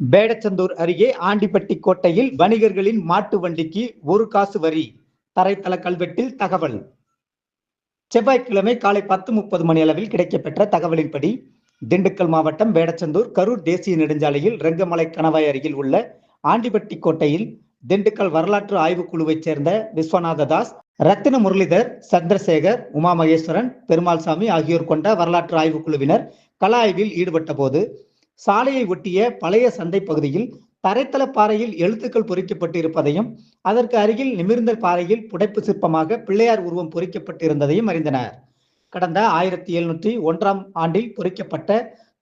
பேடச்சந்தூர் அருகே ஆண்டிப்பட்டி கோட்டையில் வணிகர்களின் மாட்டு வண்டிக்கு 1 காசு வரி. தரைத்தள கல்வெட்டில் தகவல். செவ்வாய்க்கிழமை காலை 10:30 மணி அளவில் கிடைக்கப்பெற்ற தகவலின்படி, திண்டுக்கல் மாவட்டம் பேடச்சந்தூர் கரூர் தேசிய நெடுஞ்சாலையில் ரெங்கமலை கணவாய் அருகில் உள்ள ஆண்டிப்பட்டி கோட்டையில் திண்டுக்கல் வரலாற்று ஆய்வுக்குழுவைச் சேர்ந்த விஸ்வநாத தாஸ், ரத்தின முரளிதர், சந்திரசேகர், உமா மகேஸ்வரன், பெருமாள்சாமி ஆகியோர் கொண்ட வரலாற்று ஆய்வுக்குழுவினர் கள ஆய்வில் ஈடுபட்ட போது, சாலையை ஒட்டிய பழைய சந்தை பகுதியில் தரைத்தள பாறையில் எழுத்துக்கள் பொறிக்கப்பட்டு இருப்பதையும், அதற்கு அருகில் நிமிர்ந்த பாறையில் புடைப்பு சிற்பமாக பிள்ளையார் உருவம் பொறிக்கப்பட்டிருந்ததையும் அறிந்தனர். கடந்த 1701ஆம் ஆண்டில் பொறிக்கப்பட்ட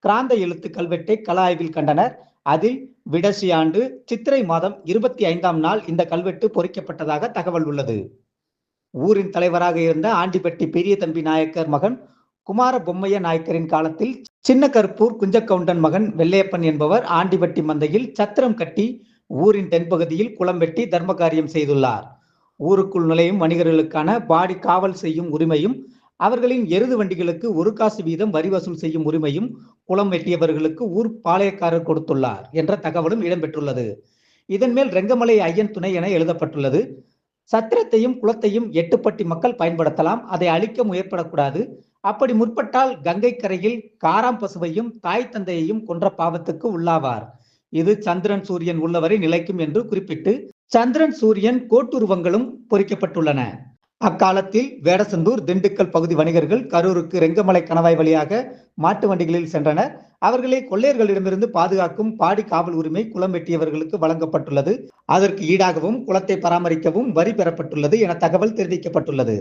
கிராந்த எழுத்து கல்வெட்டை கள ஆய்வில் கண்டனர். அதில் விடசி ஆண்டு சித்திரை மாதம் 25ஆம் நாள் இந்த கல்வெட்டு பொறிக்கப்பட்டதாக தகவல் உள்ளது. ஊரின் தலைவராக இருந்த ஆண்டிப்பட்டி பெரிய தம்பி நாயக்கர் மகன் குமார பொம்மைய நாயக்கரின் காலத்தில் சின்ன கருப்பூர் குஞ்சக்கவுண்டன் மகன் வெள்ளையப்பன் என்பவர் ஆண்டிப்பட்டி மந்தையில் சத்திரம் கட்டி ஊரின் தென்பகுதியில் குளம் வெட்டி தர்ம காரியம் செய்துள்ளார். ஊருக்குள் நுழையும் வணிகர்களுக்கான பாடி காவல் செய்யும் உரிமையும், அவர்களின் எருது வண்டிகளுக்கு 1 காசு வீதம் வரி வசூல் செய்யும் உரிமையும் குளம் வெட்டியவர்களுக்கு ஊர் பாளையக்காரர் கொடுத்துள்ளார் என்ற தகவலும் இடம்பெற்றுள்ளது. இதன் மேல் ரெங்கமலை ஐயன் துணை என எழுதப்பட்டுள்ளது. சத்திரத்தையும் குளத்தையும் 8 பட்டி மக்கள் பயன்படுத்தலாம். அதை அழிக்க முற்படக்கூடாது. அப்படி முற்பட்டால் கங்கை கரையில் காராம் பசுவையும் தாய் தந்தையையும் கொன்ற பாவத்துக்கு உள்ளாவார். இது சந்திரன் சூரியன் உள்ளவரை நிலைக்கும் என்று குறிப்பிட்டு சந்திரன் சூரியன் கோட்டுருவங்களும் பொறிக்கப்பட்டுள்ளன. அக்காலத்தில் வேடசந்தூர், திண்டுக்கல் பகுதி வணிகர்கள் கரூருக்கு ரெங்கமலை கணவாய் வழியாக மாட்டு வண்டிகளில் சென்றனர். அவர்களை கொள்ளையர்களிடமிருந்து பாதுகாக்கும் பாடி காவல் உரிமை குளம் வெட்டியவர்களுக்கு வழங்கப்பட்டுள்ளது. அதற்கு ஈடாகவும் குளத்தை பராமரிக்கவும் வரி பெறப்பட்டுள்ளது என தகவல் தெரிவிக்கப்பட்டுள்ளது.